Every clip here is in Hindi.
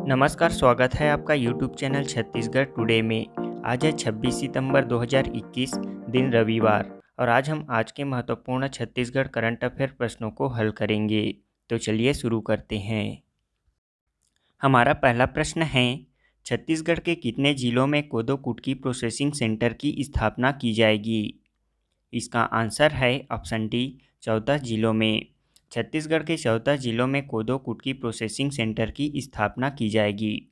नमस्कार, स्वागत है आपका यूट्यूब चैनल छत्तीसगढ़ टुडे में। आज है 26 सितंबर 2021, दिन रविवार, और आज के महत्वपूर्ण छत्तीसगढ़ करंट अफेयर प्रश्नों को हल करेंगे। तो चलिए शुरू करते हैं। हमारा पहला प्रश्न है, छत्तीसगढ़ के कितने जिलों में कोदो कुटकी प्रोसेसिंग सेंटर की स्थापना की जाएगी? इसका आंसर है ऑप्शन डी, 14 जिलों में। छत्तीसगढ़ के 14 जिलों में कोदो कुटकी प्रोसेसिंग सेंटर की स्थापना की जाएगी।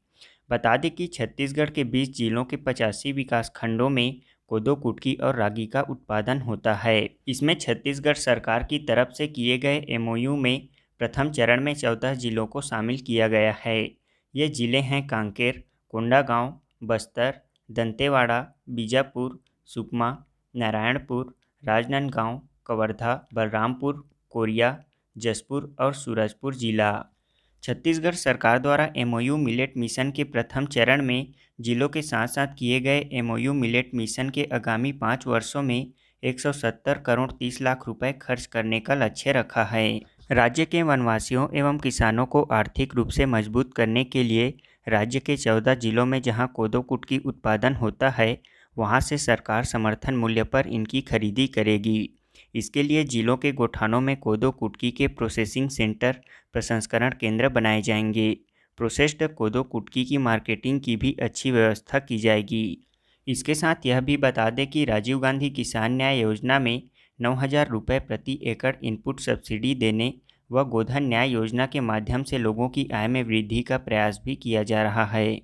बता दें कि छत्तीसगढ़ के 20 जिलों के 85 विकास खंडों में कोदो कुटकी और रागी का उत्पादन होता है। इसमें छत्तीसगढ़ सरकार की तरफ से किए गए एमओयू में प्रथम चरण में 14 जिलों को शामिल किया गया है। ये जिले हैं कांकेर, कोंडागांव, बस्तर, दंतेवाड़ा, बीजापुर, सुकमा, नारायणपुर, राजनांदगांव, कवर्धा, बलरामपुर, कोरिया, जशपुर और सूरजपुर जिला। छत्तीसगढ़ सरकार द्वारा एमओयू मिलेट मिशन के प्रथम चरण में जिलों के साथ साथ किए गए एमओयू मिलेट मिशन के आगामी 5 वर्षों में 170 करोड़ 30 लाख रुपए खर्च करने का लक्ष्य रखा है। राज्य के वनवासियों एवं किसानों को आर्थिक रूप से मजबूत करने के लिए राज्य के 14 जिलों में जहां कोदो कुटकी उत्पादन होता है, वहां से सरकार समर्थन मूल्य पर इनकी खरीदी करेगी। इसके लिए जिलों के गोठानों में कोदो कुटकी के प्रोसेसिंग सेंटर, प्रसंस्करण केंद्र बनाए जाएंगे। प्रोसेस्ड कोदो कुटकी की मार्केटिंग की भी अच्छी व्यवस्था की जाएगी। इसके साथ यह भी बता दें कि राजीव गांधी किसान न्याय योजना में 9,000 रुपये प्रति एकड़ इनपुट सब्सिडी देने व गोधन न्याय योजना के माध्यम से लोगों की आय में वृद्धि का प्रयास भी किया जा रहा है।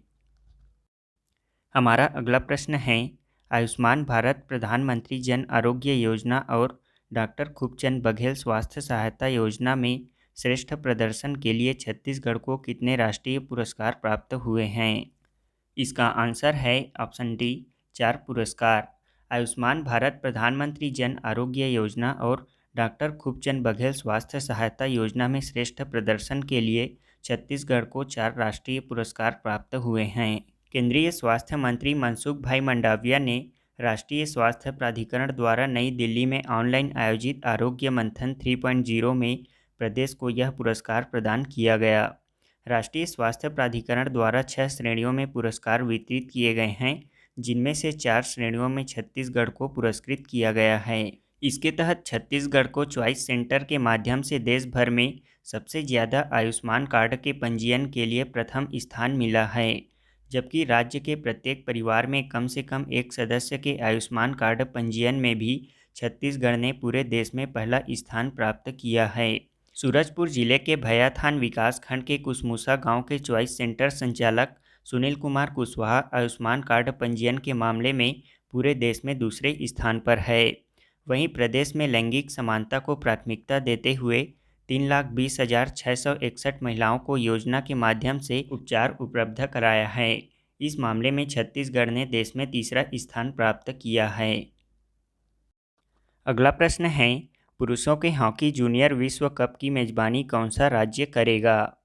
हमारा अगला प्रश्न है, आयुष्मान भारत प्रधानमंत्री जन आरोग्य योजना और डॉक्टर खूबचंद बघेल स्वास्थ्य सहायता योजना में श्रेष्ठ प्रदर्शन के लिए छत्तीसगढ़ को कितने राष्ट्रीय पुरस्कार प्राप्त हुए हैं? इसका आंसर है ऑप्शन डी, 4 पुरस्कार। आयुष्मान भारत प्रधानमंत्री जन आरोग्य योजना और डॉक्टर खूबचंद बघेल स्वास्थ्य सहायता योजना में श्रेष्ठ प्रदर्शन के लिए छत्तीसगढ़ को 4 राष्ट्रीय पुरस्कार प्राप्त हुए हैं। केंद्रीय स्वास्थ्य मंत्री मनसुख भाई मंडाविया ने राष्ट्रीय स्वास्थ्य प्राधिकरण द्वारा नई दिल्ली में ऑनलाइन आयोजित आरोग्य मंथन 3.0 में प्रदेश को यह पुरस्कार प्रदान किया गया। राष्ट्रीय स्वास्थ्य प्राधिकरण द्वारा 6 श्रेणियों में पुरस्कार वितरित किए गए हैं, जिनमें से 4 श्रेणियों में छत्तीसगढ़ को पुरस्कृत किया गया है। इसके तहत छत्तीसगढ़ को चॉइस सेंटर के माध्यम से देश भर में सबसे ज़्यादा आयुष्मान कार्ड के पंजीयन के लिए प्रथम स्थान मिला है, जबकि राज्य के प्रत्येक परिवार में कम से कम एक सदस्य के आयुष्मान कार्ड पंजीयन में भी छत्तीसगढ़ ने पूरे देश में पहला स्थान प्राप्त किया है। सूरजपुर जिले के भैयाथान विकास खंड के कुसमुसा गांव के चॉइस सेंटर संचालक सुनील कुमार कुशवाहा आयुष्मान कार्ड पंजीयन के मामले में पूरे देश में दूसरे स्थान पर है। वहीं प्रदेश में लैंगिक समानता को प्राथमिकता देते हुए 3,20,661 महिलाओं को योजना के माध्यम से उपचार उपलब्ध कराया है। इस मामले में छत्तीसगढ़ ने देश में तीसरा स्थान प्राप्त किया है। अगला प्रश्न है, पुरुषों के हॉकी जूनियर विश्व कप की मेजबानी कौन सा राज्य करेगा?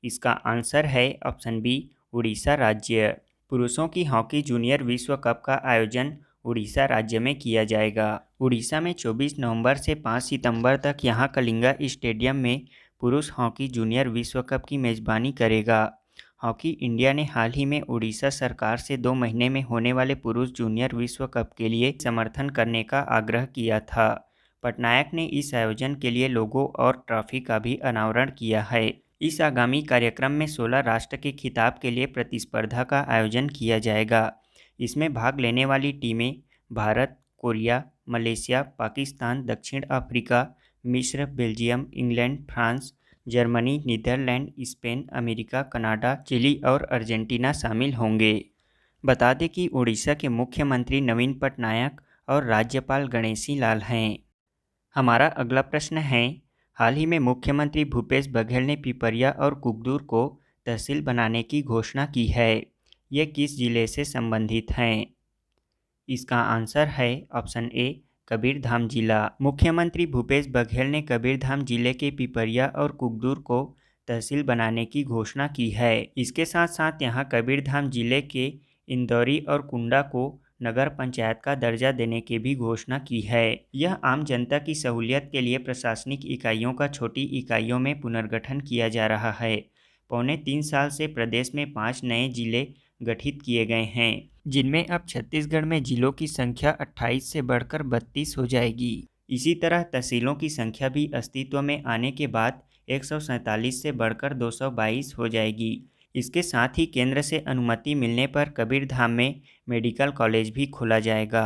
इसका आंसर है ऑप्शन बी, उड़ीसा राज्य। पुरुषों की हॉकी जूनियर विश्व कप का आयोजन उड़ीसा राज्य में किया जाएगा। उड़ीसा में 24 नवंबर से 5 सितंबर तक यहां कलिंगा स्टेडियम में पुरुष हॉकी जूनियर विश्व कप की मेजबानी करेगा। हॉकी इंडिया ने हाल ही में उड़ीसा सरकार से 2 महीने में होने वाले पुरुष जूनियर विश्व कप के लिए समर्थन करने का आग्रह किया था। पटनायक ने इस आयोजन के लिए लोगो और ट्रॉफी का भी अनावरण किया है। इस आगामी कार्यक्रम में 16 राष्ट्र के खिताब के लिए प्रतिस्पर्धा का आयोजन किया जाएगा। इसमें भाग लेने वाली टीमें भारत, कोरिया, मलेशिया, पाकिस्तान, दक्षिण अफ्रीका, मिस्र, Belgium, England, France, Germany, Netherlands, Spain, America, Canada, Chile और अर्जेंटीना शामिल होंगे। बता दें कि उड़ीसा के मुख्यमंत्री नवीन पटनायक और राज्यपाल गणेशी लाल हैं। हमारा अगला प्रश्न है, हाल ही में मुख्यमंत्री भूपेश बघेल ने पिपरिया और कुकदूर को तहसील बनाने की घोषणा की है। ये किस जिले से संबंधित हैं? इसका आंसर है ऑप्शन ए, कबीरधाम जिला। मुख्यमंत्री भूपेश बघेल ने कबीरधाम जिले के पिपरिया और कुकदूर को तहसील बनाने की घोषणा की है। इसके साथ साथ यहां कबीरधाम जिले के इंदौरी और कुंडा को नगर पंचायत का दर्जा देने की भी घोषणा की है। यह आम जनता की सहूलियत के लिए प्रशासनिक इकाइयों का छोटी इकाइयों में पुनर्गठन किया जा रहा है। पौने 3 साल से प्रदेश में 5 नए जिले गठित किए गए हैं, जिनमें अब छत्तीसगढ़ में जिलों की संख्या 28 से बढ़कर 32 हो जाएगी। इसी तरह तहसीलों की संख्या भी अस्तित्व में आने के बाद 147 से बढ़कर 222 हो जाएगी। इसके साथ ही केंद्र से अनुमति मिलने पर कबीरधाम में मेडिकल कॉलेज भी खोला जाएगा।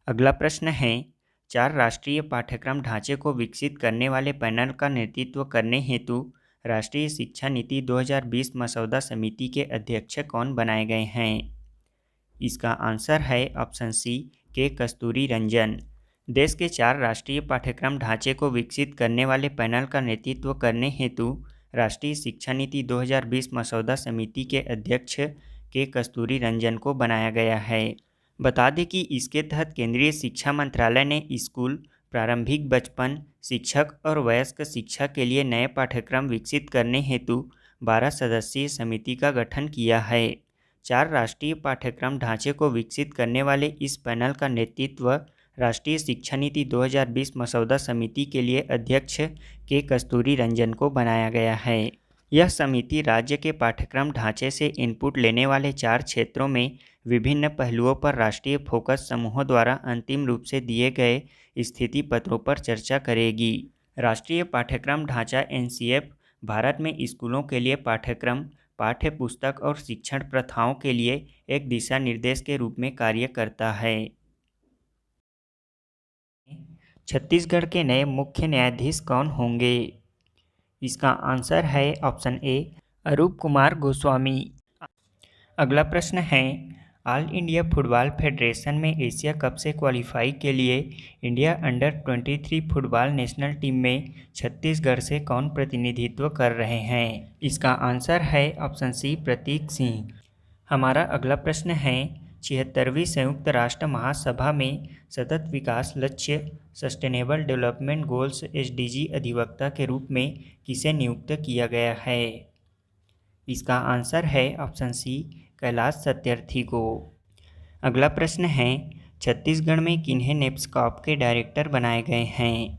अगला प्रश्न है, 4 राष्ट्रीय पाठ्यक्रम ढांचे को विकसित करने वाले पैनल का नेतृत्व करने हेतु राष्ट्रीय शिक्षा नीति 2020 मसौदा समिति के अध्यक्ष कौन बनाए गए हैं? इसका आंसर है ऑप्शन सी, के कस्तूरी रंजन। देश के 4 राष्ट्रीय पाठ्यक्रम ढांचे को विकसित करने वाले पैनल का नेतृत्व करने हेतु राष्ट्रीय शिक्षा नीति 2020 मसौदा समिति के अध्यक्ष के कस्तूरी रंजन को बनाया गया है। बता दें कि इसके तहत केंद्रीय शिक्षा मंत्रालय ने स्कूल, प्रारंभिक बचपन, शिक्षक और वयस्क शिक्षा के लिए नए पाठ्यक्रम विकसित करने हेतु 12 सदस्यीय समिति का गठन किया है। 4 राष्ट्रीय पाठ्यक्रम ढांचे को विकसित करने वाले इस पैनल का नेतृत्व राष्ट्रीय शिक्षा नीति 2020 मसौदा समिति के लिए अध्यक्ष के कस्तूरी रंजन को बनाया गया है। यह समिति राज्य के पाठ्यक्रम ढांचे से इनपुट लेने वाले 4 क्षेत्रों में विभिन्न पहलुओं पर राष्ट्रीय फोकस समूहों द्वारा अंतिम रूप से दिए गए स्थिति पत्रों पर चर्चा करेगी। राष्ट्रीय पाठ्यक्रम ढांचा एनसीएफ भारत में स्कूलों के लिए पाठ्यक्रम, पाठ्य पुस्तक और शिक्षण प्रथाओं के लिए एक दिशा निर्देश के रूप में कार्य करता है। छत्तीसगढ़ के नए मुख्य न्यायाधीश कौन होंगे? इसका आंसर है ऑप्शन ए, अरूप कुमार गोस्वामी। अगला प्रश्न है, ऑल इंडिया फुटबॉल फेडरेशन में एशिया कप से क्वालिफाई के लिए India under 23 football national team में छत्तीसगढ़ से कौन प्रतिनिधित्व कर रहे हैं? इसका आंसर है ऑप्शन सी, प्रतीक सिंह। हमारा अगला प्रश्न है, 76वीं संयुक्त राष्ट्र महासभा में सतत विकास लक्ष्य सस्टेनेबल डेवलपमेंट गोल्स एसडीजी अधिवक्ता के रूप में किसे नियुक्त किया गया है? इसका आंसर है ऑप्शन सी, कैलाश सत्यार्थी को। अगला प्रश्न है, छत्तीसगढ़ में किन्हें नेप्स्कॉप के डायरेक्टर बनाए गए हैं?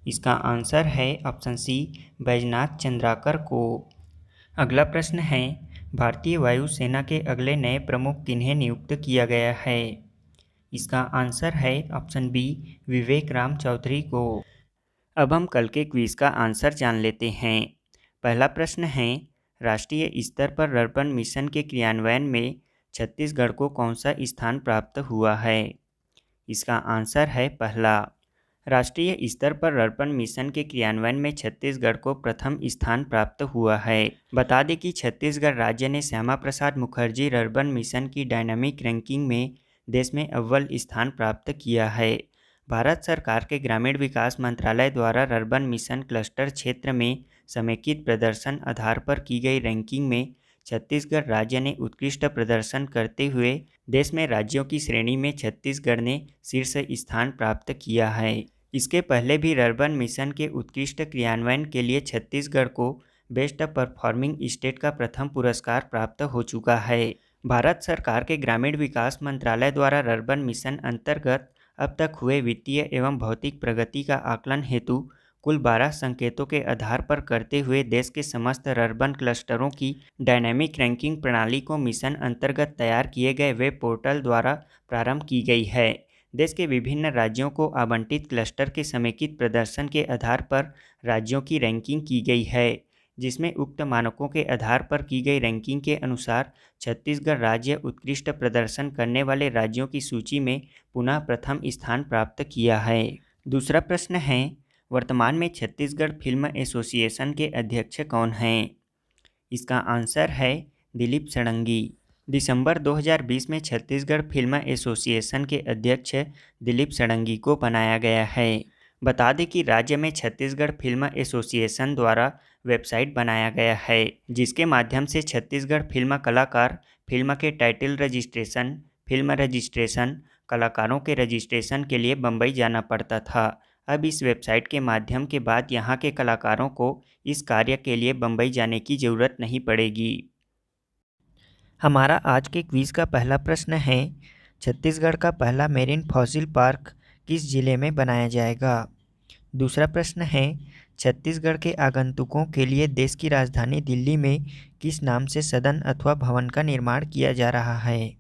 इसका आंसर है ऑप्शन सी, बैजनाथ चंद्राकर को। अगला प्रश्न है, भारतीय वायुसेना के अगले नए प्रमुख किन्हें नियुक्त किया गया है? इसका आंसर है ऑप्शन बी, विवेक राम चौधरी को। अब हम कल के क्विज का आंसर जान लेते हैं। पहला प्रश्न है, राष्ट्रीय स्तर पर अर्बन मिशन के क्रियान्वयन में छत्तीसगढ़ को कौन सा स्थान प्राप्त हुआ है? इसका आंसर है पहला। राष्ट्रीय स्तर पर अर्बन मिशन के क्रियान्वयन में छत्तीसगढ़ को प्रथम स्थान प्राप्त हुआ है। बता दें कि छत्तीसगढ़ राज्य ने श्यामा प्रसाद मुखर्जी अर्बन मिशन की डायनामिक रैंकिंग में देश में अव्वल स्थान प्राप्त किया है। भारत सरकार के ग्रामीण विकास मंत्रालय द्वारा अर्बन मिशन क्लस्टर क्षेत्र में समेकित प्रदर्शन आधार पर की गई रैंकिंग में छत्तीसगढ़ राज्य ने उत्कृष्ट प्रदर्शन करते हुए देश में राज्यों की श्रेणी में छत्तीसगढ़ ने शीर्ष स्थान प्राप्त किया है। इसके पहले भी अर्बन मिशन के उत्कृष्ट क्रियान्वयन के लिए छत्तीसगढ़ को बेस्ट परफॉर्मिंग स्टेट का प्रथम पुरस्कार प्राप्त हो चुका है। भारत सरकार के ग्रामीण विकास मंत्रालय द्वारा अर्बन मिशन अंतर्गत अब तक हुए वित्तीय एवं भौतिक प्रगति का आकलन हेतु कुल 12 संकेतों के आधार पर करते हुए देश के समस्त अर्बन क्लस्टरों की डायनामिक रैंकिंग प्रणाली को मिशन अंतर्गत तैयार किए गए वेब पोर्टल द्वारा प्रारंभ की गई है। देश के विभिन्न राज्यों को आवंटित क्लस्टर के समेकित प्रदर्शन के आधार पर राज्यों की रैंकिंग की गई है, जिसमें उक्त मानकों के आधार पर की गई रैंकिंग के अनुसार छत्तीसगढ़ राज्य उत्कृष्ट प्रदर्शन करने वाले राज्यों की सूची में पुनः प्रथम स्थान प्राप्त किया है। दूसरा प्रश्न है, वर्तमान में छत्तीसगढ़ फिल्म एसोसिएशन के अध्यक्ष कौन हैं? इसका आंसर है दिलीप षडंगी। दिसंबर 2020 में छत्तीसगढ़ फिल्म एसोसिएशन के अध्यक्ष दिलीप षडंगी को बनाया गया है। बता दें कि राज्य में छत्तीसगढ़ फिल्म एसोसिएशन द्वारा वेबसाइट बनाया गया है, जिसके माध्यम से छत्तीसगढ़ फिल्म कलाकार फिल्म के टाइटल रजिस्ट्रेशन, फिल्म रजिस्ट्रेशन, कलाकारों के रजिस्ट्रेशन के लिए बम्बई जाना पड़ता था। अब इस वेबसाइट के माध्यम के बाद यहाँ के कलाकारों को इस कार्य के लिए बम्बई जाने की ज़रूरत नहीं पड़ेगी। हमारा आज के क्विज़ का पहला प्रश्न है, छत्तीसगढ़ का पहला मेरीन फॉसिल पार्क किस जिले में बनाया जाएगा? दूसरा प्रश्न है, छत्तीसगढ़ के आगंतुकों के लिए देश की राजधानी दिल्ली में किस नाम से सदन अथवा भवन का निर्माण किया जा रहा है?